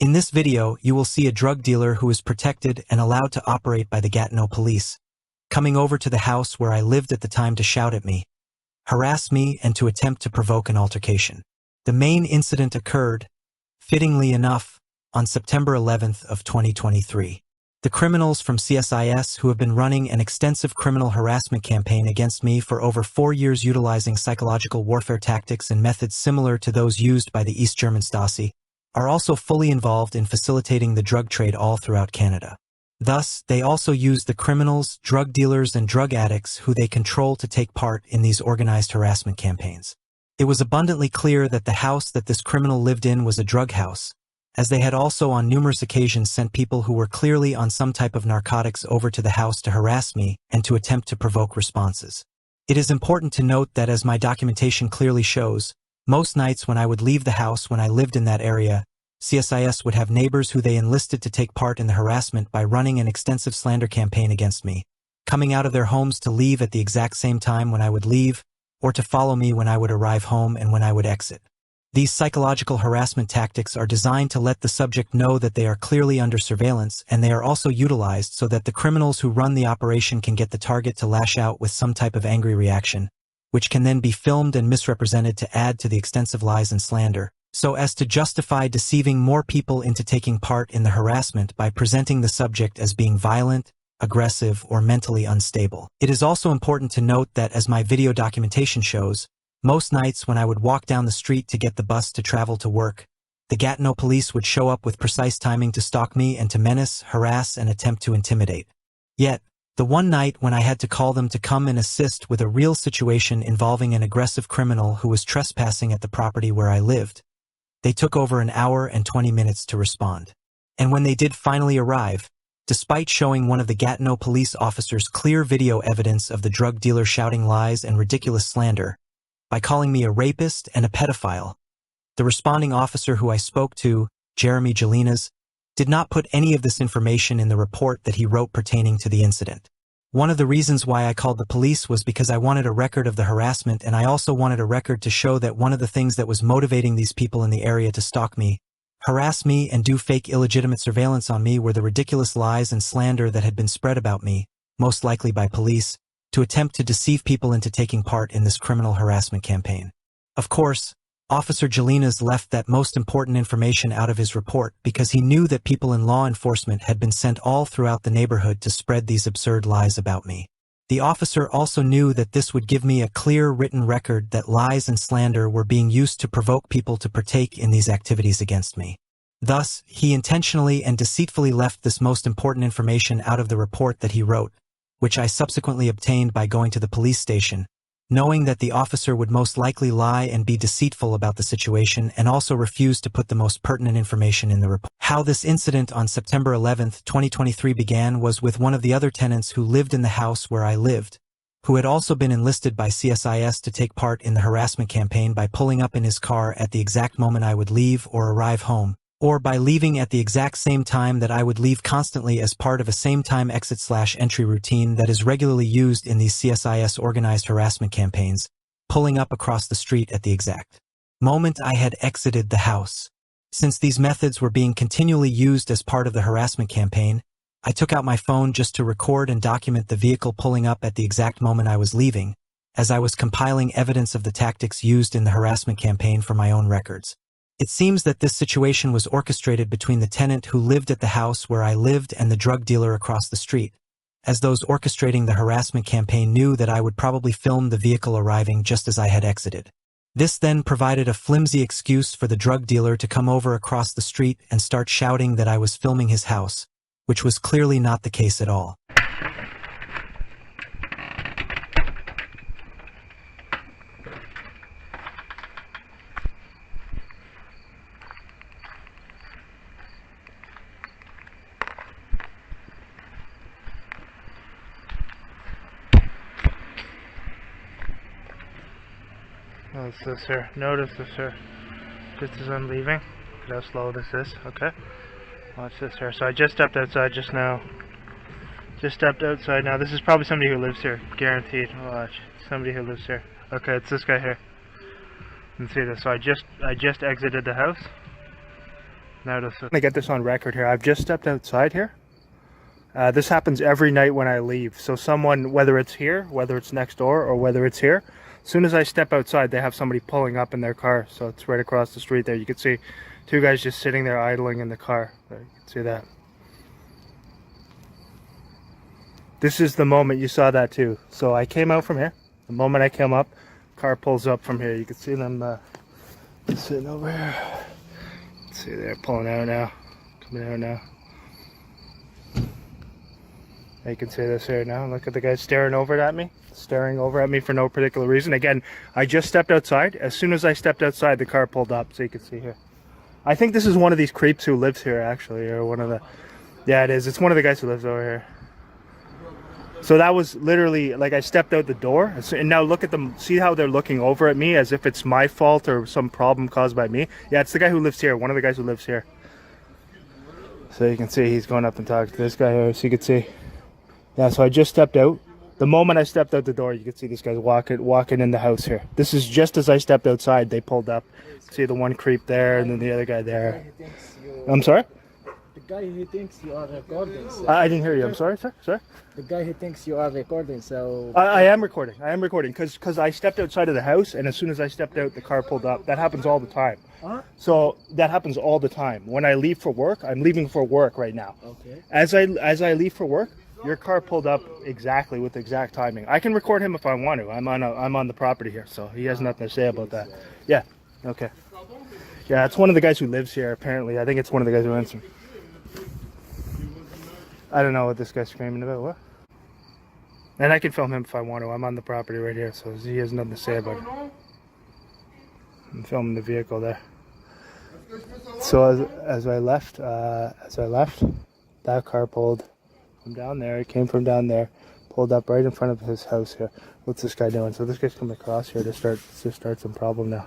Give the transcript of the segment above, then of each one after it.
In this video, you will see a drug dealer who is protected and allowed to operate by the Gatineau police, coming over to the house where I lived at the time to shout at me, harass me, and to attempt to provoke an altercation. The main incident occurred, fittingly enough, on September 11th of 2023. The criminals from CSIS who have been running an extensive criminal harassment campaign against me for over 4 years utilizing psychological warfare tactics and methods similar to those used by the East German Stasi, are also fully involved in facilitating the drug trade all throughout Canada. Thus, they also use the criminals, drug dealers, and drug addicts who they control to take part in these organized harassment campaigns. It was abundantly clear that the house that this criminal lived in was a drug house, as they had also on numerous occasions sent people who were clearly on some type of narcotics over to the house to harass me and to attempt to provoke responses. It is important to note that, as my documentation clearly shows, most nights when I would leave the house when I lived in that area, CSIS would have neighbors who they enlisted to take part in the harassment by running an extensive slander campaign against me, coming out of their homes to leave at the exact same time when I would leave, or to follow me when I would arrive home and when I would exit. These psychological harassment tactics are designed to let the subject know that they are clearly under surveillance, and they are also utilized so that the criminals who run the operation can get the target to lash out with some type of angry reaction, which can then be filmed and misrepresented to add to the extensive lies and slander, so as to justify deceiving more people into taking part in the harassment by presenting the subject as being violent, aggressive, or mentally unstable. It is also important to note that, as my video documentation shows, most nights when I would walk down the street to get the bus to travel to work, the Gatineau police would show up with precise timing to stalk me and to menace, harass, and attempt to intimidate. Yet, the one night when I had to call them to come and assist with a real situation involving an aggressive criminal who was trespassing at the property where I lived, they took over an hour and 20 minutes to respond. And when they did finally arrive, despite showing one of the Gatineau police officers clear video evidence of the drug dealer shouting lies and ridiculous slander, by calling me a rapist and a pedophile, the responding officer who I spoke to, Jeremy Jelinas, did not put any of this information in the report that he wrote pertaining to the incident. One of the reasons why I called the police was because I wanted a record of the harassment, and I also wanted a record to show that one of the things that was motivating these people in the area to stalk me, harass me, and do fake illegitimate surveillance on me were the ridiculous lies and slander that had been spread about me, most likely by police, to attempt to deceive people into taking part in this criminal harassment campaign. Of course, Officer Jelinas left that most important information out of his report because he knew that people in law enforcement had been sent all throughout the neighborhood to spread these absurd lies about me. The officer also knew that this would give me a clear written record that lies and slander were being used to provoke people to partake in these activities against me. Thus, he intentionally and deceitfully left this most important information out of the report that he wrote, which I subsequently obtained by going to the police station, knowing that the officer would most likely lie and be deceitful about the situation and also refuse to put the most pertinent information in the report. How this incident on September 11th, 2023 began was with one of the other tenants who lived in the house where I lived, who had also been enlisted by CSIS to take part in the harassment campaign by pulling up in his car at the exact moment I would leave or arrive home, or by leaving at the exact same time that I would leave constantly as part of a same-time exit/entry routine that is regularly used in these CSIS organized harassment campaigns, pulling up across the street at the exact moment I had exited the house. Since these methods were being continually used as part of the harassment campaign, I took out my phone just to record and document the vehicle pulling up at the exact moment I was leaving, as I was compiling evidence of the tactics used in the harassment campaign for my own records. It seems that this situation was orchestrated between the tenant who lived at the house where I lived and the drug dealer across the street, as those orchestrating the harassment campaign knew that I would probably film the vehicle arriving just as I had exited. This then provided a flimsy excuse for the drug dealer to come over across the street and start shouting that I was filming his house, which was clearly not the case at all. What's this here? Notice this here. Just as I'm leaving. Look how slow this is. Okay. Watch this here. So I just stepped outside just now. Just stepped outside now. This is probably somebody who lives here. Guaranteed. Watch. Somebody who lives here. Okay, it's this guy here. You can see this. So I just exited the house. Notice it. I get this on record here. I've just stepped outside here. This happens every night when I leave. So someone, whether it's here, whether it's next door, or whether it's here, as soon as I step outside, they have somebody pulling up in their car. So it's right across the street there. You can see two guys just sitting there idling in the car. There, you can see that. This is the moment you saw that too. So I came out from here. The moment I came up, car pulls up from here. You can see them sitting over here. See, they're pulling out now, coming out now. You can see this here now. Look at the guy staring over at me for no particular reason. Again, I just stepped outside. As soon as I stepped outside, the car pulled up, so you can see here. I think this is one of these creeps who lives here, actually, or one of the... Yeah, it is. It's one of the guys who lives over here. So that was literally, like, I stepped out the door, and now look at them. See how they're looking over at me as if it's my fault or some problem caused by me? Yeah, it's the guy who lives here, one of the guys who lives here. So you can see he's going up and talking to this guy here, so you can see. Yeah, so I just stepped out. The moment I stepped out the door, you can see these guys walking in the house here. This is just as I stepped outside, they pulled up. See the one creep there, and then the other guy there. I'm sorry? The guy who thinks you are recording. So I didn't hear you. I'm sorry, sir. Sorry. The guy who thinks you are recording. So I am recording. I am recording because I stepped outside of the house, and as soon as I stepped out, the car pulled up. That happens all the time. Huh? So that happens all the time. When I leave for work, I'm leaving for work right now. Okay. As I leave for work, your car pulled up exactly with exact timing. I can record him if I want to. I'm on the property here, so he has nothing to say about that. Yeah. Okay. Yeah, it's one of the guys who lives here. Apparently, I think it's one of the guys who answered. I don't know what this guy's screaming about. What? And I can film him if I want to. I'm on the property right here, so he has nothing to say about it. I'm filming the vehicle there. So as I left, that car pulled from down there. It came from down there, pulled up right in front of his house here. What's this guy doing? So this guy's coming across here to start some problem now.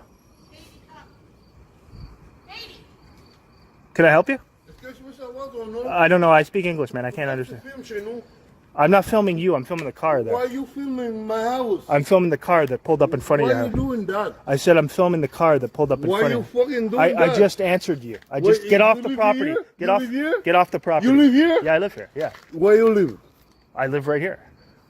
Can I help you? I don't know. I speak English, man. I can't understand. I'm not filming you. I'm filming the car there. Why are you filming my house? I'm filming the car that pulled up in front of you. Why are you doing that? I said I'm filming the car that pulled up in Why front are of you you. fucking doing that? I just answered you. Wait, Get off you the live property. here? Get You off. live here? Get off the property. You live here? Yeah, I live here. Yeah. Where you live? I live right here.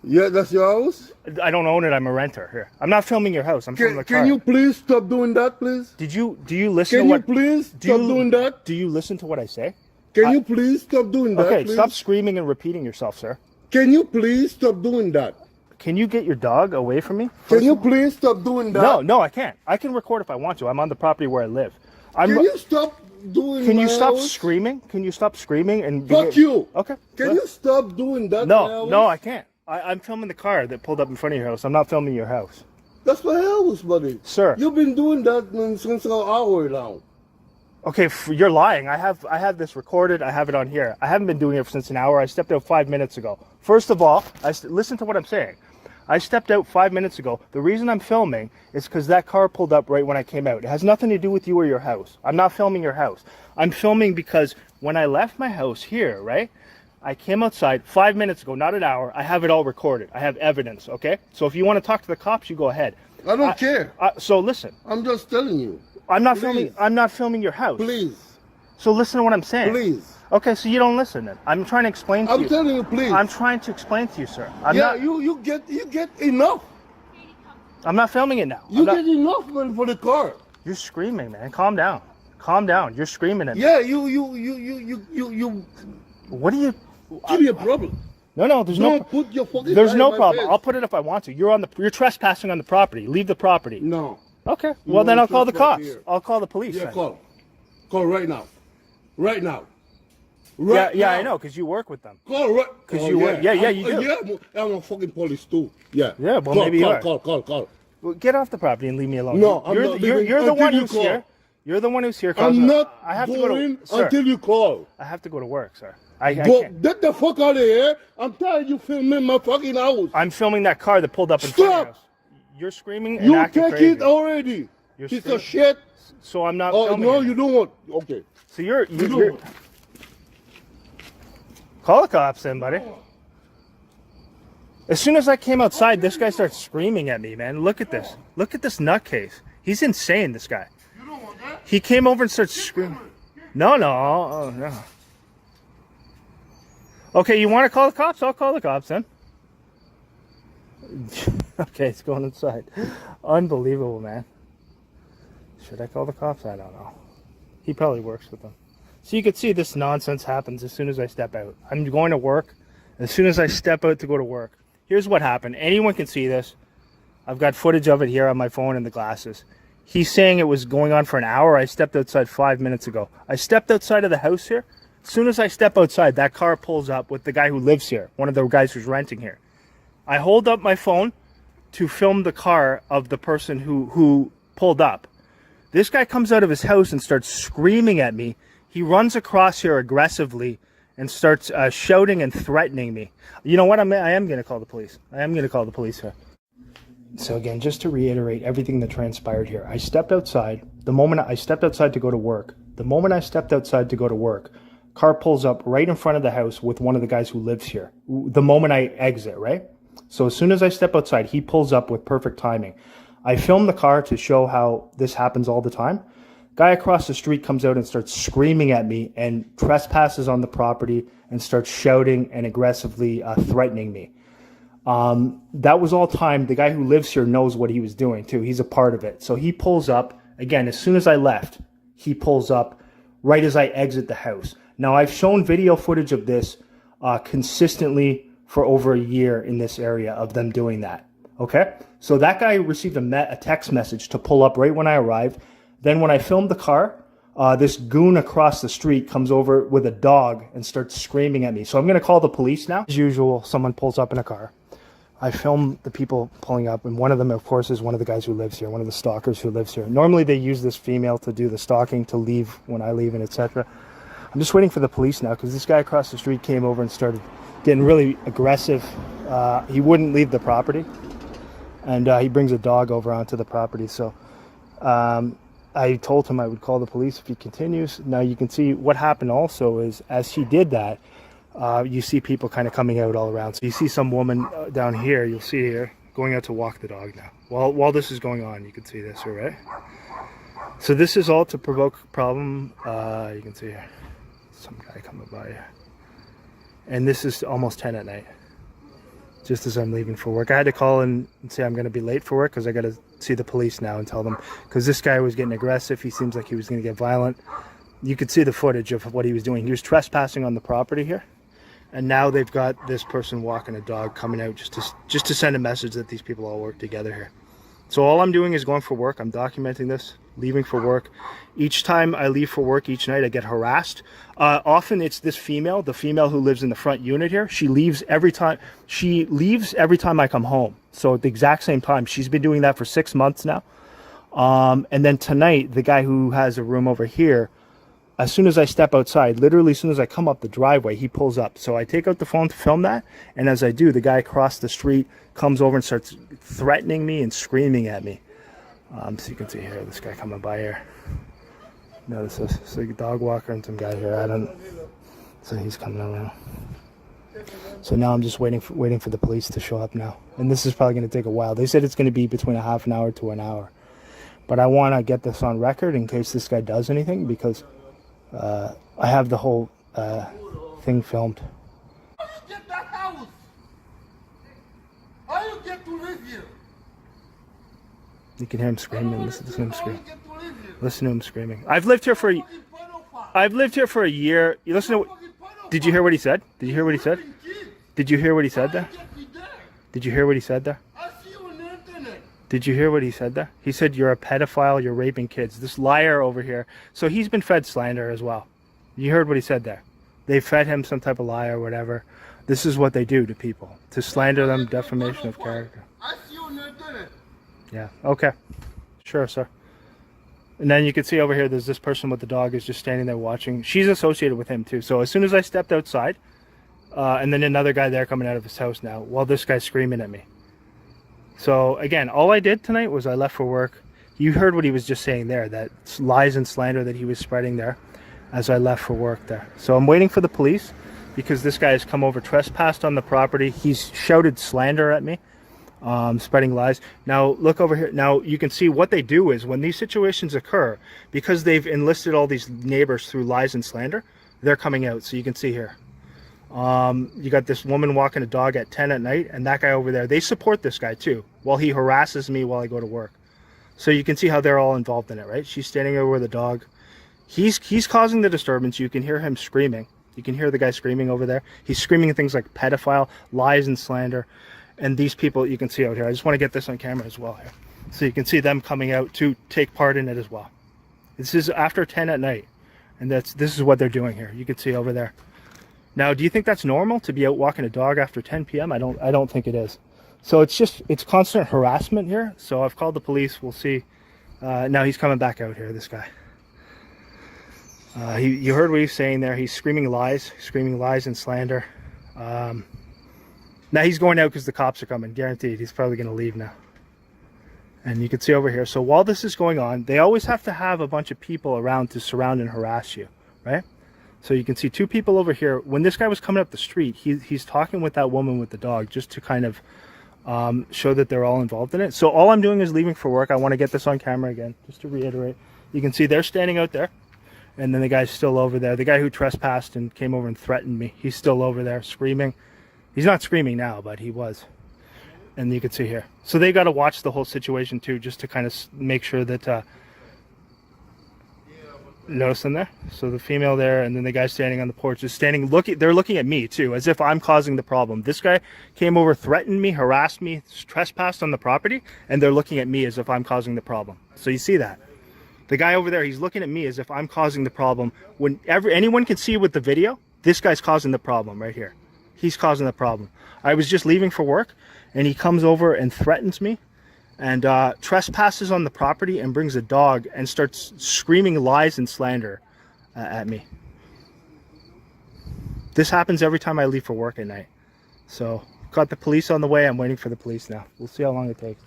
Yeah, that's your house? I don't own it. I'm a renter here. I'm not filming your house. I'm filming the car. Can you please stop doing that, please? Do you listen Can to you what? please stop doing that? Do you listen to what I say? Can you please stop doing that, Okay, please? stop screaming and repeating yourself, sir. Can you please stop doing that? Can you get your dog away from me? Can you please stop doing that? No, I can't. I can record if I want to. I'm on the property where I live. Can you stop doing Can you stop house? screaming? Can you stop screaming and Fuck you. Okay. Can you stop doing that? No, I can't. I'm filming the car that pulled up in front of your house. I'm not filming your house. That's my house, buddy. Sir. You've been doing that since an hour now. Okay, you're lying. I have this recorded. I have it on here. I haven't been doing it since an hour. I stepped out 5 minutes ago. First of all, listen to what I'm saying. I stepped out 5 minutes ago. The reason I'm filming is because that car pulled up right when I came out. It has nothing to do with you or your house. I'm not filming your house. I'm filming because when I left my house here, right? I came outside 5 minutes ago, not an hour. I have it all recorded. I have evidence, okay? So if you want to talk to the cops, you go ahead. I don't care. So listen. I'm just telling you. I'm not filming your house. Please. So listen to what I'm saying. Please. Okay, so you don't listen then. I'm trying to explain to you. I'm telling you, please. I'm trying to explain to you, sir. You get enough. I'm not filming it now. You get enough, man, for the car. You're screaming, man. Calm down. Calm down. You're screaming at me. Yeah, you. What do you? Give me a problem. No. There's Don't no. put your fucking. There's eye no in my problem. face. I'll put it if I want to. You're trespassing on the property. Leave the property. No. Okay. Well, then I'll call the cops. Here. I'll call the police. Yeah, then. call. Call right now. Right now. Yeah, now. I know, because you work with them. Call right. Because you work. Yeah, you do. Yeah, I'm a fucking police too. Yeah. Yeah, well, maybe you are. Call. Well, get off the property and leave me alone. No, I'm not leaving you're the one until you who's call. here. You're the one who's here. I'm not I have to going go to, sir, until you call. I have to go to work, sir. I Go, can't. get the fuck out of here. I'm tired of you filming my fucking house. I'm filming that car that pulled up in front of your house. You're screaming and You acting take crazy. it already. You're Piece screaming. of shit. So I'm not Oh, filming no, it. you don't want. Okay. So you're call the cops then, buddy. As soon as I came outside, this guy starts screaming at me, man. Look at this. Look at this nutcase. He's insane, this guy. You don't want that? He came over and started screaming. No. Oh, no. Okay, you want to call the cops? I'll call the cops then. Okay, it's going inside. Unbelievable, man. Should I call the cops? I don't know. He probably works with them. So you can see this nonsense happens as soon as I step out. I'm going to work. As soon as I step out to go to work. Here's what happened. Anyone can see this. I've got footage of it here on my phone and the glasses. He's saying it was going on for an hour. I stepped outside 5 minutes ago. I stepped outside of the house here. As soon as I step outside, that car pulls up with the guy who lives here. One of the guys who's renting here. I hold up my phone to film the car of the person who pulled up. This guy comes out of his house and starts screaming at me. He runs across here aggressively and starts shouting and threatening me. You know what? I am going to call the police. I am going to call the police here. So again, just to reiterate everything that transpired here. I stepped outside. The moment I stepped outside to go to work, car pulls up right in front of the house with one of the guys who lives here. The moment I exit, right? So as soon as I step outside, he pulls up with perfect timing. I film the car to show how this happens all the time. Guy across the street comes out and starts screaming at me and trespasses on the property and starts shouting and aggressively threatening me. That was all timed. The guy who lives here knows what he was doing too. He's a part of it. So he pulls up. Again, as soon as I left, he pulls up right as I exit the house. Now, I've shown video footage of this consistently for over a year in this area of them doing that. Okay? So that guy received a text message to pull up right when I arrived. Then when I filmed the car, this goon across the street comes over with a dog and starts screaming at me. So I'm going to call the police now. As usual, someone pulls up in a car. I film the people pulling up, and one of them, of course, is one of the guys who lives here, one of the stalkers who lives here. Normally, they use this female to do the stalking, to leave when I leave, and etc. I'm just waiting for the police now, because this guy across the street came over and started getting really aggressive. He wouldn't leave the property, and he brings a dog over onto the property. So I told him I would call the police if he continues. Now you can see what happened also is, as he did that, you see people kind of coming out all around. So you see some woman down here, you'll see here, going out to walk the dog now. While this is going on, you can see this, all right? So this is all to provoke a problem. You can see here, some guy coming by here. And this is almost 10 at night, just as I'm leaving for work. I had to call and say I'm going to be late for work because I got to see the police now and tell them, because this guy was getting aggressive. He seems like he was going to get violent. You could see the footage of what he was doing. He was trespassing on the property here. And now they've got this person walking a dog coming out just to send a message that these people all work together here. So all I'm doing is going for work. I'm documenting this, leaving for work. Each time I leave for work each night, I get harassed. Often it's this female, the female who lives in the front unit here. She leaves every time I come home. So at the exact same time. She's been doing that for 6 months now. And then tonight, the guy who has a room over here, as soon as I step outside, literally as soon as I come up the driveway, he pulls up. So I take out the phone to film that. And as I do, the guy across the street comes over and starts threatening me and screaming at me. So you can see here, this guy coming by here. Notice this. It's like a dog walker and some guy here. So he's coming around. So now I'm just waiting for the police to show up now. And this is probably going to take a while. They said it's going to be between a half an hour to an hour. But I want to get this on record in case this guy does anything, because I have the whole thing filmed. How you get that house? How you get to live here? You can hear him screaming. Listen to him scream. Listen to him screaming. I've lived here for a year. You listen to. Did you hear what he said? Did you hear what he said? Did you hear what he said there? Did you hear what he said there? I see you on the internet. Did you hear what he said there? He said you're a pedophile, you're raping kids. This liar over here. So he's been fed slander as well. You heard what he said there. They fed him some type of lie or whatever. This is what they do to people. To slander them, defamation of character. I see you on the internet. Yeah, okay. Sure, sir. And then you can see over here, there's this person with the dog is just standing there watching. She's associated with him too. So as soon as I stepped outside, and then another guy there coming out of his house now, while this guy's screaming at me. So again, all I did tonight was I left for work. You heard what he was just saying there, that lies and slander that he was spreading there as I left for work there. So I'm waiting for the police because this guy has come over, trespassed on the property. He's shouted slander at me. spreading lies. Now look over here. Now you can see what they do is when these situations occur, because they've enlisted all these neighbors through lies and slander, they're coming out. So you can see here. You got this woman walking a dog at 10 at night, and that guy over there, they support this guy too, while he harasses me while I go to work. So you can see how they're all involved in it, right? She's standing over with the dog. He's causing the disturbance. You can hear him screaming. You can hear the guy screaming over there. He's screaming things like pedophile, lies and slander. And these people you can see out here. I just want to get this on camera as well here. So you can see them coming out to take part in it as well. This is after 10 at night. And this is what they're doing here. You can see over there. Now, do you think that's normal to be out walking a dog after 10 p.m.? I don't think it is. So it's constant harassment here. So I've called the police. We'll see. Now he's coming back out here, this guy. You heard what he's saying there. He's screaming lies and slander. Now he's going out because the cops are coming, guaranteed. He's probably going to leave now. And you can see over here. So while this is going on, they always have to have a bunch of people around to surround and harass you, right? So you can see two people over here. When this guy was coming up the street, he's talking with that woman with the dog just to kind of show that they're all involved in it. So all I'm doing is leaving for work. I want to get this on camera again, just to reiterate. You can see they're standing out there. And then the guy's still over there. The guy who trespassed and came over and threatened me, he's still over there screaming. He's not screaming now, but he was. And you can see here. So they got to watch the whole situation too, just to kind of make sure that... Notice them there? So the female there, and then the guy standing on the porch is standing, they're looking at me too, as if I'm causing the problem. This guy came over, threatened me, harassed me, trespassed on the property, and they're looking at me as if I'm causing the problem. So you see that? The guy over there, he's looking at me as if I'm causing the problem. Whenever anyone can see with the video, this guy's causing the problem right here. He's causing the problem. I was just leaving for work, and he comes over and threatens me, and trespasses on the property and brings a dog and starts screaming lies and slander at me. This happens every time I leave for work at night. So, got the police on the way. I'm waiting for the police now. We'll see how long it takes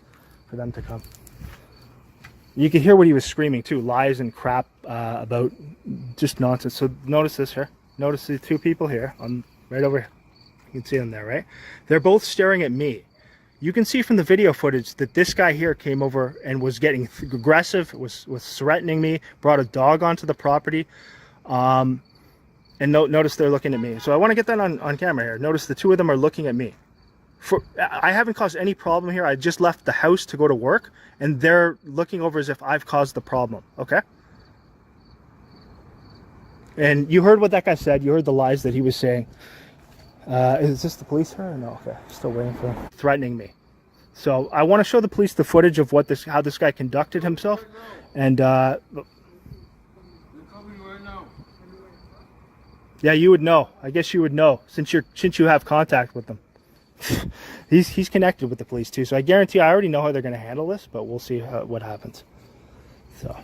for them to come. You can hear what he was screaming too, lies and crap about just nonsense. So notice this here. Notice the two people here, right over here. You can see them there, right? They're both staring at me. You can see from the video footage that this guy here came over and was getting aggressive, was threatening me, brought a dog onto the property. And notice they're looking at me. So I want to get that on camera here. Notice the two of them are looking at me. I haven't caused any problem here. I just left the house to go to work, and they're looking over as if I've caused the problem, okay? And you heard what that guy said. You heard the lies that he was saying. Is this the police here or no? Okay, still waiting for them. Threatening me. So I want to show the police the footage of how this guy conducted himself. And yeah, you would know. I guess you would know since you have contact with them. He's connected with the police too, so I guarantee I already know how they're going to handle this, but we'll see what happens. So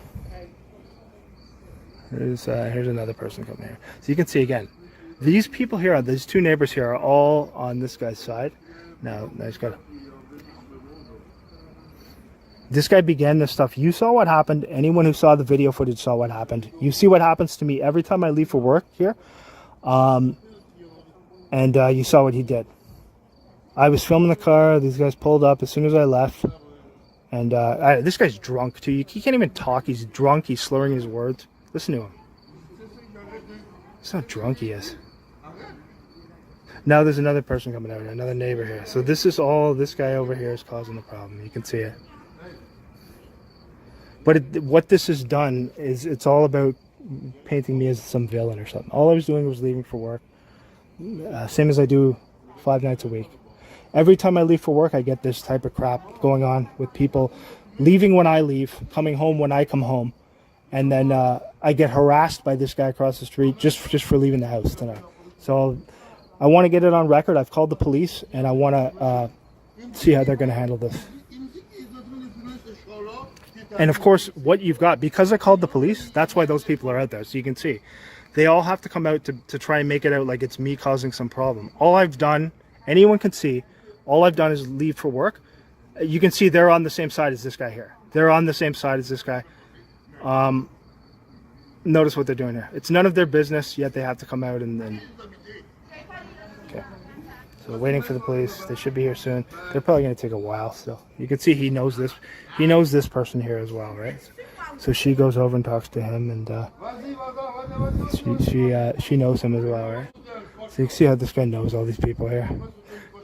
here's another person coming here. So you can see again, these people here, these two neighbors here, are all on this guy's side. Now he's got. This guy began this stuff. You saw what happened. Anyone who saw the video footage saw what happened. You see what happens to me every time I leave for work here, and you saw what he did. I was filming the car. These guys pulled up as soon as I left. And this guy's drunk too. He can't even talk. He's drunk. He's slurring his words. Listen to him. That's how drunk he is. Now there's another person coming out here, another neighbor here. So this guy over here is causing the problem. You can see it. But what this has done is it's all about painting me as some villain or something. All I was doing was leaving for work. Same as I do 5 nights a week. Every time I leave for work, I get this type of crap going on with people leaving when I leave, coming home when I come home. And then I get harassed by this guy across the street just for leaving the house tonight. So I want to get it on record. I've called the police, and I want to see how they're going to handle this. And of course, what you've got, because I called the police, that's why those people are out there. So you can see, they all have to come out to try and make it out like it's me causing some problem. All I've done, anyone can see, all I've done is leave for work. You can see they're on the same side as this guy here. They're on the same side as this guy. Notice what they're doing here. It's none of their business, yet they have to come out and okay. So waiting for the police. They should be here soon. They're probably going to take a while still. You can see he knows this. He knows this person here as well, right? So she goes over and talks to him, and she knows him as well, right? So you can see how this guy knows all these people here.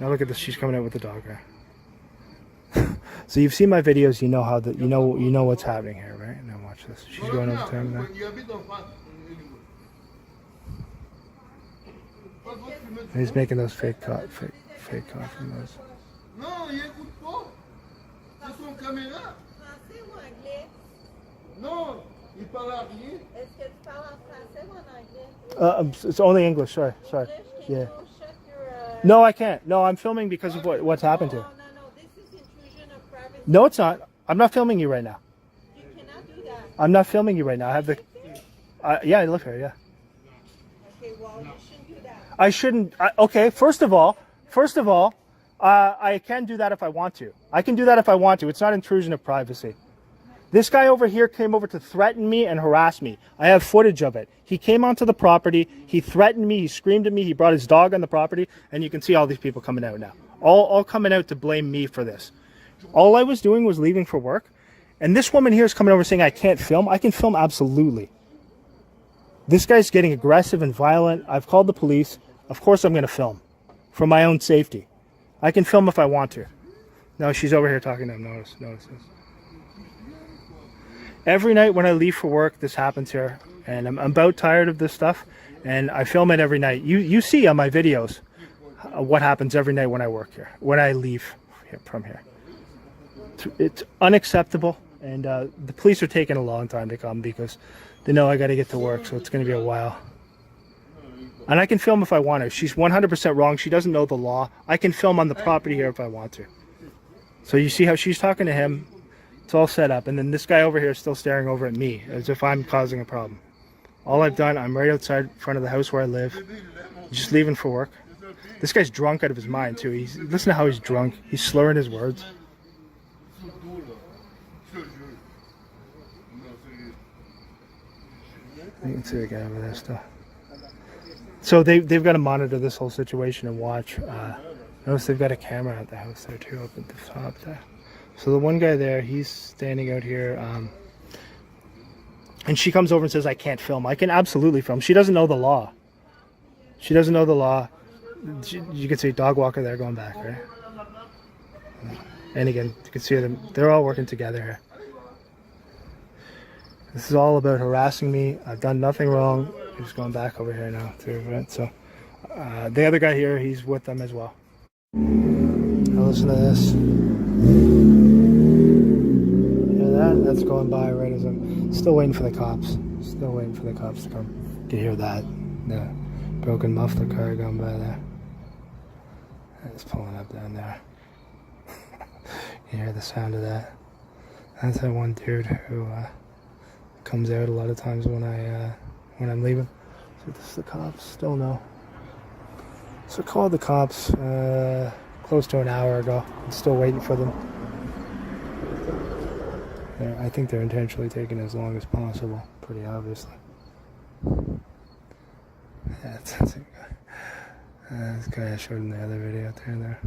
Now look at this. She's coming out with the dog here. So you've seen my videos. You know how you know what's happening here, right? Now watch this. She's going over to him now. And he's making those fake compliments. Non, il écoute pas. C'est son caméra. Français ou anglais? Non, il parle à rien. Est-ce que tu parles en français ou en anglais? It's only English. Sorry. English? Can Yeah. you shut your, No, I can't. No, I'm filming because of what's happened to her. No. This is intrusion of privacy. No, it's not. I'm not filming you right now. You cannot do that. I'm not filming you right now. I have the. Yeah, I live here. Yeah. Okay, well, you shouldn't do that. I shouldn't. Okay, first of all, I can do that if I want to. I can do that if I want to. It's not intrusion of privacy. This guy over here came over to threaten me and harass me. I have footage of it. He came onto the property. He threatened me. He screamed at me. He brought his dog on the property. And you can see all these people coming out now. All coming out to blame me for this. All I was doing was leaving for work. And this woman here is coming over saying I can't film. I can film absolutely. This guy's getting aggressive and violent. I've called the police. Of course I'm going to film. For my own safety. I can film if I want to. No, she's over here talking to him. Notice this. Every night when I leave for work, this happens here. And I'm about tired of this stuff. And I film it every night. You see on my videos what happens every night when I work here. When I leave from here. It's unacceptable. And the police are taking a long time to come because they know I got to get to work. So it's going to be a while. And I can film if I want to. She's 100% wrong. She doesn't know the law. I can film on the property here if I want to. So you see how she's talking to him. It's all set up. And then this guy over here is still staring over at me as if I'm causing a problem. All I've done, I'm right outside front of the house where I live. Just leaving for work. This guy's drunk out of his mind too. Listen to how he's drunk. He's slurring his words. You can see the guy over there still. So they've got to monitor this whole situation and watch. Notice they've got a camera at the house there too, up at the top there. So the one guy there, he's standing out here, and she comes over and says, I can't film. I can absolutely film. She doesn't know the law. She doesn't know the law. You can see a dog walker there going back, right? And again, you can see them. They're all working together here. This is all about harassing me. I've done nothing wrong. He's going back over here now to event. So the other guy here, he's with them as well. Now listen to this. Hear that? That's going by right as I'm still waiting for the cops. Still waiting for the cops to come. You can hear that. The broken muffler car going by there. It's pulling up down there. You hear the sound of that? That's that one dude who comes out a lot of times when I'm leaving. So this is the cops. Still no. So called the cops close to an hour ago. I'm still waiting for them. I think they're intentionally taking as long as possible. Pretty obviously. Yeah, that's it. This guy I showed in the other video there.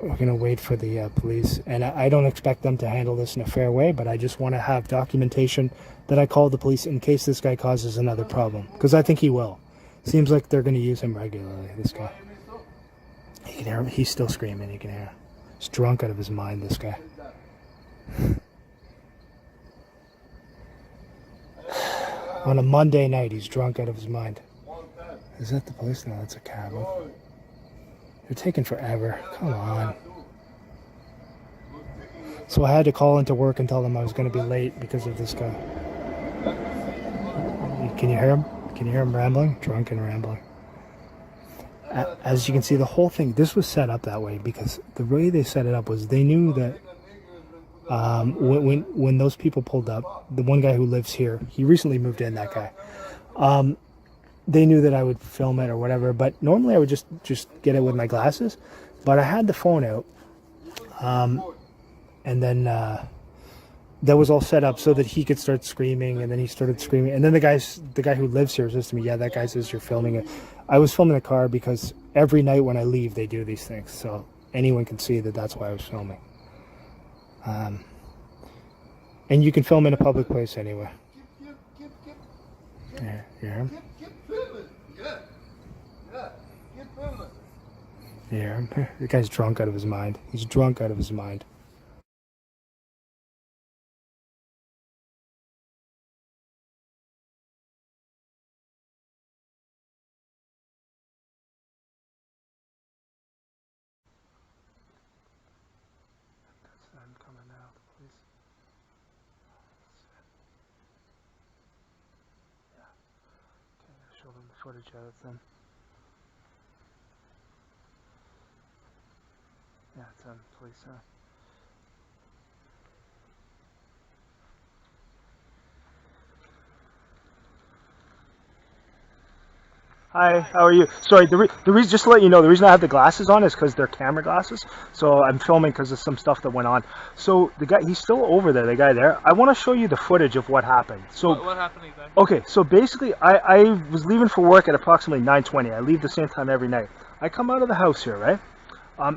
We're going to wait for the police, and I don't expect them to handle this in a fair way, but I just want to have documentation that I called the police in case this guy causes another problem, because I think he will. Seems like they're going to use him regularly, this guy. You can hear him. He's still screaming. You can hear him. He's drunk out of his mind, this guy. On a Monday night, he's drunk out of his mind. Is that the police? No, that's a cab. They're taking forever. Come on. So I had to call into work and tell them I was going to be late because of this guy. Can you hear him? Can you hear him rambling? Drunk and rambling. As you can see, the whole thing, this was set up that way because the way they set it up was they knew that when those people pulled up, the one guy who lives here, he recently moved in, that guy. They knew that I would film it or whatever, but normally I would just get it with my glasses. But I had the phone out, and then that was all set up so that he could start screaming, and then he started screaming. And then the guy who lives here says to me, yeah, that guy says you're filming it. I was filming the car because every night when I leave, they do these things. So anyone can see that that's why I was filming. And you can film in a public place anywhere. Yeah, you hear him? You hear him? The guy's drunk out of his mind. He's drunk out of his mind. I'm coming out, please. Yeah. Okay, show them the footage of it then. Yeah, it's on police, Hi, how are you? Sorry, the reason, just to let you know, the reason I have the glasses on is because they're camera glasses. So I'm filming because of some stuff that went on. So the guy, he's still over there, the guy there. I want to show you the footage of what happened. So what happened exactly? Okay, so basically, I was leaving for work at approximately 9:20. I leave the same time every night. I come out of the house here, right?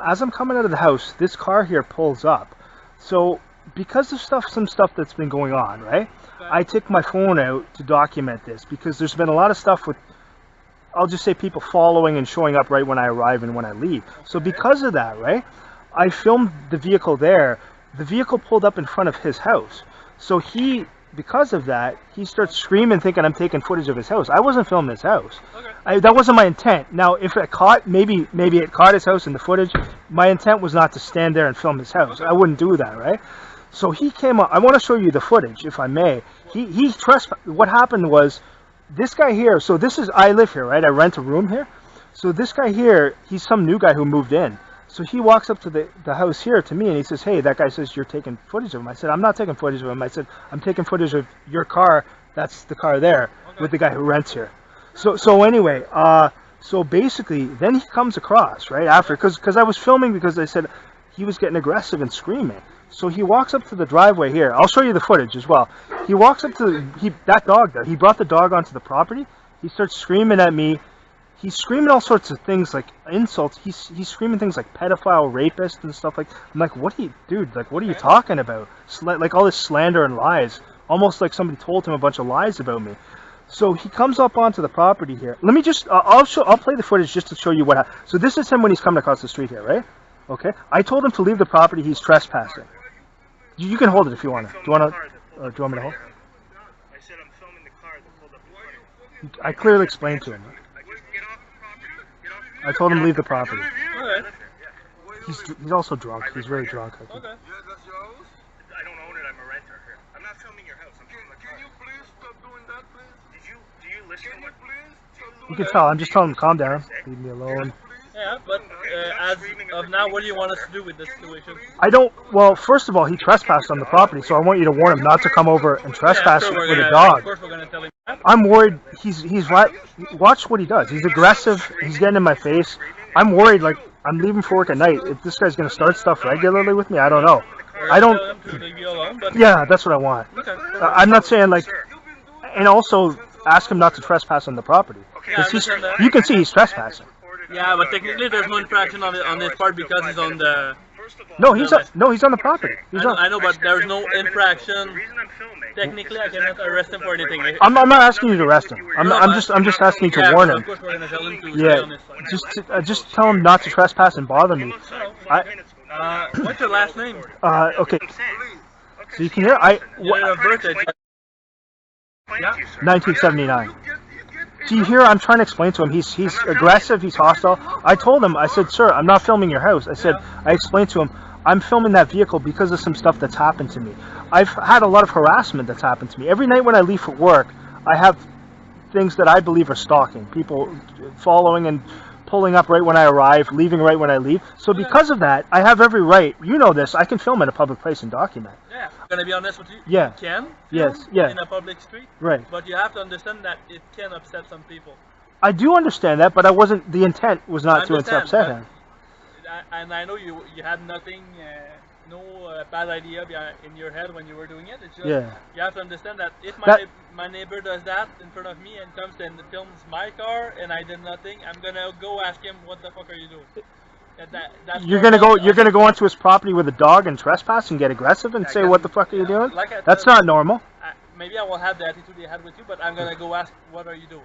As I'm coming out of the house, this car here pulls up. So because of some stuff that's been going on, right? Okay. I take my phone out to document this because there's been a lot of stuff with, I'll just say, people following and showing up right when I arrive and when I leave. So because of that, right, I filmed the vehicle there. The vehicle pulled up in front of his house. So because of that, he starts screaming, thinking I'm taking footage of his house. I wasn't filming his house. Okay. That wasn't my intent. Now, if it caught, maybe it caught his house in the footage. My intent was not to stand there and film his house. I wouldn't do that, right? So he came up. I want to show you the footage, if I may. He trespassed. What happened was, this guy here, so I live here, right? I rent a room here. So this guy here, he's some new guy who moved in. So he walks up to the house here to me and he says, hey, that guy says you're taking footage of him. I said, I'm not taking footage of him. I said, I'm taking footage of your car. That's the car there with the guy who rents here. So anyway, so basically, then he comes across, right, after, because I was filming because I said he was getting aggressive and screaming. So he walks up to the driveway here. I'll show you the footage as well. He walks up to that dog there. He brought the dog onto the property. He starts screaming at me. He's screaming all sorts of things, like insults. He's screaming things like pedophile, rapist, and stuff like. I'm like, what are you, dude? Like, what are you talking about? Like all this slander and lies. Almost like somebody told him a bunch of lies about me. So he comes up onto the property here. Let me just, I'll play the footage just to show you what happened. So this is him when he's coming across the street here, right? Okay. I told him to leave the property. He's trespassing. You can hold it if you want to. Do you want me to hold? I said I'm filming the car that pulled up in front of me. I clearly explained to him. I told him leave the property. Okay. He's also drunk. He's very drunk, I think. Okay. I don't own it. I'm a renter here. I'm not filming your house. I'm filming the car. Can you please stop doing that, please? Do you listen to what? You can tell. I'm just telling him calm down. Leave me alone. Yeah, but as of now, what do you want us to do with this situation? I don't. Well, first of all, he trespassed on the property, so I want you to warn him not to come over and trespass with a dog. Of course, we're gonna tell him that. I'm worried. He's right. Watch what he does. He's aggressive. He's getting in my face. I'm worried. Like, I'm leaving for work at night. If this guy's gonna start stuff regularly with me, I don't know. I don't. Tell him to leave you alone, but Yeah, that's what I want. okay. I'm not saying like, and also ask him not to trespass on the property. Yeah, I 'Cause understand that. you can see he's trespassing. Yeah, but technically there's no infraction on this part because he's on the. No, he's on the property. I know, but there's no infraction. Technically, I cannot arrest him for anything. I'm not asking you to arrest him. I'm just asking you to warn him. Of course, we're gonna tell him to stay on this side. Yeah, just tell him not to trespass and bother me. What's your last name? Okay. So you can hear Your birthday. Yeah. 1979. So you hear, I'm trying to explain to him, he's aggressive, he's hostile. I told him, I said, sir, I'm not filming your house. I explained to him, I'm filming that vehicle because of some stuff that's happened to me. I've had a lot of harassment that's happened to me. Every night when I leave for work, I have things that I believe are stalking. People following and pulling up right when I arrive, leaving right when I leave. So because of that, I have every right, you know this, I can film in a public place and document. Yeah, I'm gonna be honest with you. Yeah. You can Yes, film yeah. in a public street, Right. but you have to understand that it can upset some people. I do understand that, but the intent was not to understand, upset but- him. And I know you had nothing no bad idea in your head when you were doing it. It's just Yeah. you have to understand that if That- my neighbor does that in front of me and comes and films my car and I did nothing, I'm gonna go ask him, what the fuck are you doing? That's You're gonna go onto his property with a dog and trespass and get aggressive and say, "What the fuck are you doing?" Like I That's said, not normal. maybe I will have the attitude they had with you, but I'm gonna go ask, what are you doing?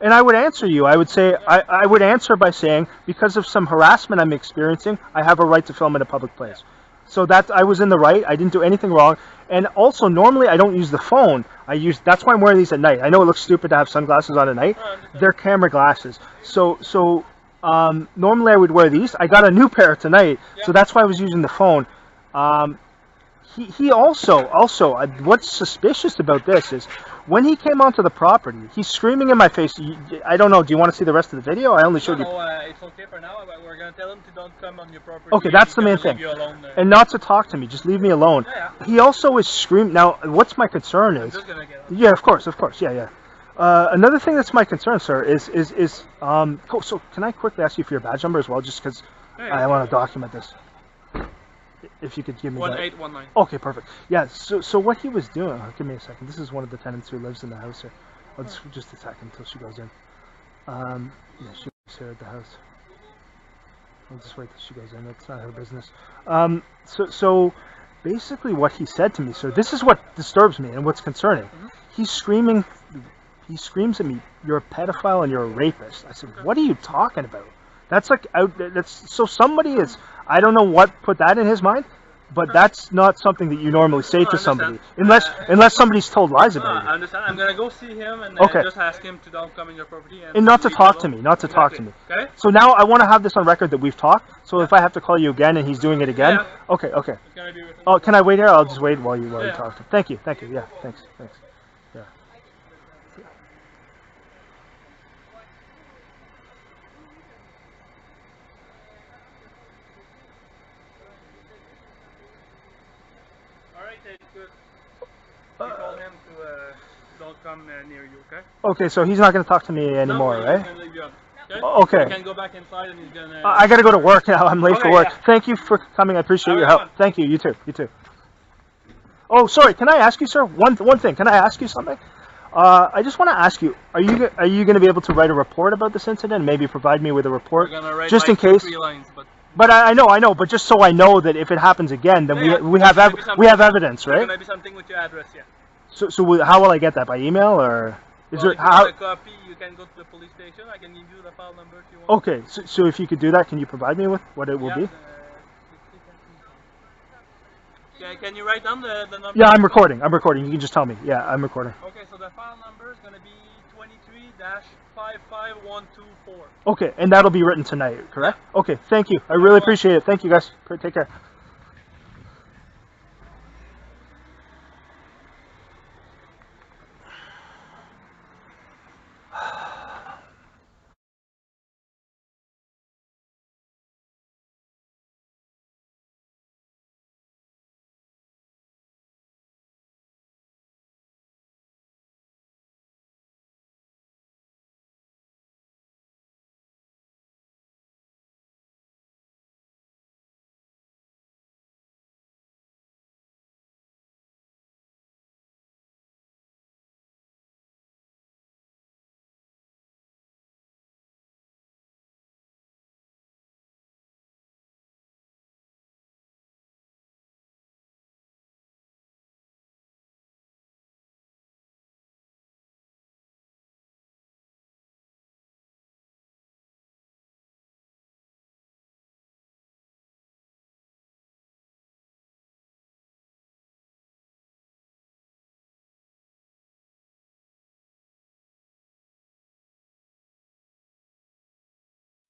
And I would answer you. I would say, I would answer by saying, because of some harassment I'm experiencing, I have a right to film in a public place. So that I was in the right. I didn't do anything wrong. And also, normally I don't use the phone. That's why I'm wearing these at night. I know it looks stupid to have sunglasses on at night. They're camera glasses. So normally I would wear these. I got a new pair tonight, so that's why I was using the phone. He also, what's suspicious about this is when he came onto the property, he's screaming in my face. I don't know. Do you want to see the rest of the video? I only showed you. No, it's okay for now. But we're gonna tell him to don't come on your property. Okay, that's the main He's gonna thing. leave you alone, And not to talk to me. Just leave me alone. Yeah. He also is screaming. Now, what's my concern I'm is. just gonna get out. Yeah, of course. Yeah. Another thing that's my concern, sir, is so can I quickly ask you for your badge number as well, just because I want to document this. If you could give me 1819. Okay, perfect. Yeah, so what he was doing, give me a second. This is one of the tenants who lives in the house here. I'll just attack him until she goes in. Yeah, she lives here at the house. I'll just wait till she goes in. It's not her business. So basically what he said to me, sir, this is what disturbs me and what's concerning. He screams at me, "You're a pedophile and you're a rapist." I said, "What are you talking about?" That's like so somebody is, I don't know what put that in his mind, but that's not something that you normally say to somebody unless somebody's told lies about I you. understand. I'm gonna go see him and Okay. just ask him to don't come in your property And not to leave talk you to alone. me, not to talk to me. Okay? So now I want to have this on record that we've talked. So if I have to call you again and he's doing it again, Yeah. okay. It's gonna be written. Oh, can I wait here? I'll just wait while you Yeah. talk to him. Thank you. Yeah, thanks. Yeah. Alright, it's good. You told him to don't come near you, okay? Okay, so he's not going to talk to me anymore, No, right? he's gonna leave you alone. Okay. You can go back inside and he's gonna... I got to go to work now. I'm late for Okay, work. yeah. Thank you for coming. I appreciate Have your a help. good one. Thank you. You too. Oh, sorry. Can I ask you, sir? One thing. Can I ask you something? I just want to ask you: Are you going to be able to write a report about this incident? And maybe provide me with a report, We're gonna write just like in case. 3 lines, but But I know. But just so I know that if it happens again, then Yeah, we there's have gonna be something- we have evidence, there's right? gonna be something with your address, yeah. So how will I get that, by email or is Well, there if you how? want a copy, you can go to the police station. I can give you the file number if you want. Okay, so if you could do that, can you provide me with what it will be? Can you write down the number? Yeah, I'm recording. You can just tell me. Yeah, I'm recording. Okay, so the file number is gonna be 23-55124. Okay, and that'll be written tonight, correct? Okay, thank you. I really appreciate it. Thank you, guys. Take care.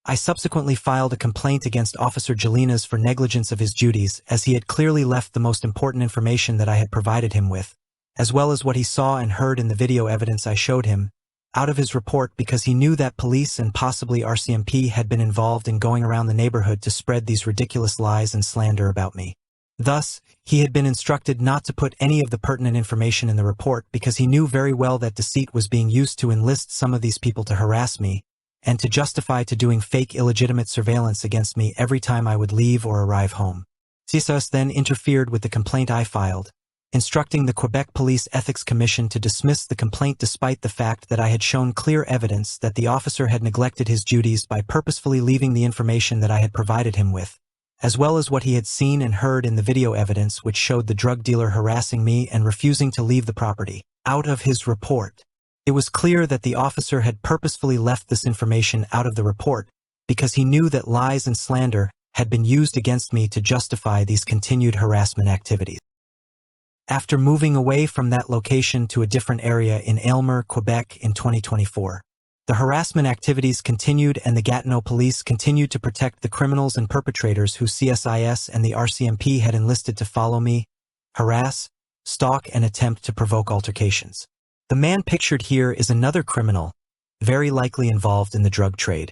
I subsequently filed a complaint against Officer Jelinas for negligence of his duties, as he had clearly left the most important information that I had provided him with, as well as what he saw and heard in the video evidence I showed him, out of his report because he knew that police and possibly RCMP had been involved in going around the neighborhood to spread these ridiculous lies and slander about me. Thus, he had been instructed not to put any of the pertinent information in the report because he knew very well that Deceit was being used to enlist some of these people to harass me, and to justify to doing fake illegitimate surveillance against me every time I would leave or arrive home. CSIS then interfered with the complaint I filed, instructing the Quebec Police Ethics Commission to dismiss the complaint despite the fact that I had shown clear evidence that the officer had neglected his duties by purposefully leaving the information that I had provided him with, as well as what he had seen and heard in the video evidence which showed the drug dealer harassing me and refusing to leave the property, out of his report. It was clear that the officer had purposefully left this information out of the report because he knew that lies and slander had been used against me to justify these continued harassment activities. After moving away from that location to a different area in Aylmer, Quebec in 2024, the harassment activities continued and the Gatineau police continued to protect the criminals and perpetrators who CSIS and the RCMP had enlisted to follow me, harass, stalk, and attempt to provoke altercations. The man pictured here is another criminal, very likely involved in the drug trade,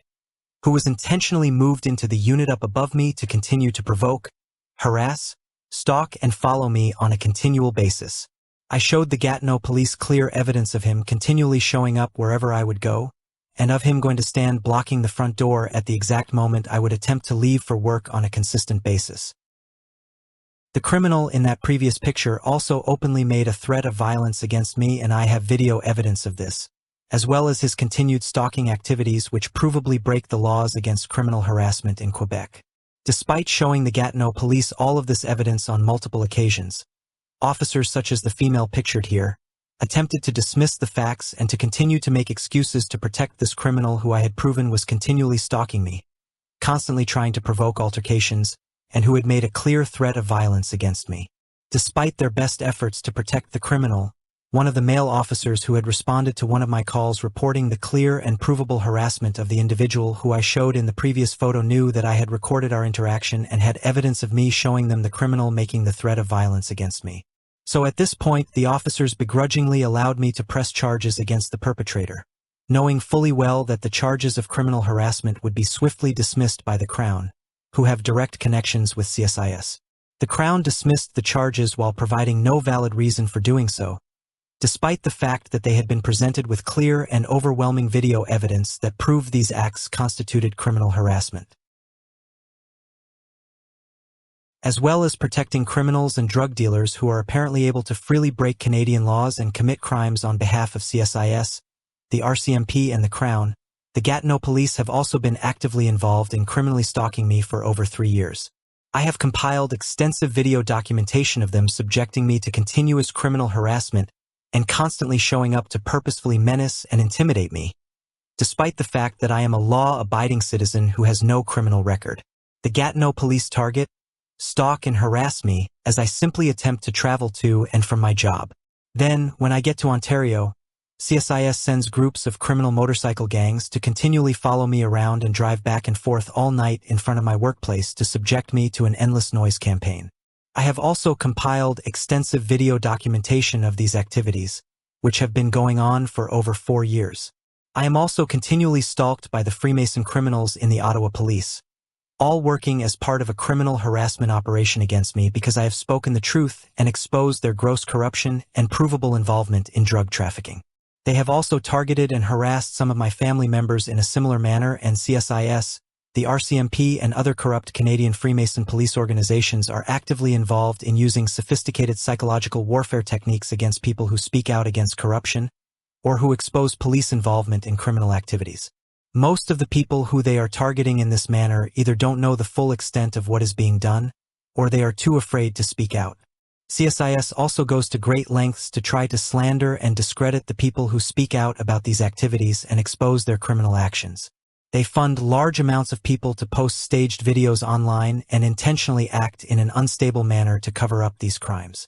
who was intentionally moved into the unit up above me to continue to provoke, harass, stalk, and follow me on a continual basis. I showed the Gatineau police clear evidence of him continually showing up wherever I would go, and of him going to stand blocking the front door at the exact moment I would attempt to leave for work on a consistent basis. The criminal in that previous picture also openly made a threat of violence against me, and I have video evidence of this, as well as his continued stalking activities which provably break the laws against criminal harassment in Quebec. Despite showing the Gatineau police all of this evidence on multiple occasions, officers such as the female pictured here attempted to dismiss the facts and to continue to make excuses to protect this criminal who I had proven was continually stalking me, constantly trying to provoke altercations, and who had made a clear threat of violence against me. Despite their best efforts to protect the criminal, one of the male officers who had responded to one of my calls reporting the clear and provable harassment of the individual who I showed in the previous photo knew that I had recorded our interaction and had evidence of me showing them the criminal making the threat of violence against me. So at this point, the officers begrudgingly allowed me to press charges against the perpetrator, knowing fully well that the charges of criminal harassment would be swiftly dismissed by the Crown, who have direct connections with CSIS. The Crown dismissed the charges while providing no valid reason for doing so, despite the fact that they had been presented with clear and overwhelming video evidence that proved these acts constituted criminal harassment. As well as protecting criminals and drug dealers who are apparently able to freely break Canadian laws and commit crimes on behalf of CSIS, the RCMP, and the Crown, the Gatineau police have also been actively involved in criminally stalking me for over 3 years. I have compiled extensive video documentation of them subjecting me to continuous criminal harassment and constantly showing up to purposefully menace and intimidate me, despite the fact that I am a law-abiding citizen who has no criminal record. The Gatineau police target, stalk, and harass me as I simply attempt to travel to and from my job. Then, when I get to Ontario, CSIS sends groups of criminal motorcycle gangs to continually follow me around and drive back and forth all night in front of my workplace to subject me to an endless noise campaign. I have also compiled extensive video documentation of these activities, which have been going on for over 4 years. I am also continually stalked by the Freemason criminals in the Ottawa police, all working as part of a criminal harassment operation against me because I have spoken the truth and exposed their gross corruption and provable involvement in drug trafficking. They have also targeted and harassed some of my family members in a similar manner, and CSIS, the RCMP, and other corrupt Canadian Freemason police organizations are actively involved in using sophisticated psychological warfare techniques against people who speak out against corruption or who expose police involvement in criminal activities. Most of the people who they are targeting in this manner either don't know the full extent of what is being done, or they are too afraid to speak out. CSIS also goes to great lengths to try to slander and discredit the people who speak out about these activities and expose their criminal actions. They fund large amounts of people to post staged videos online and intentionally act in an unstable manner to cover up these crimes.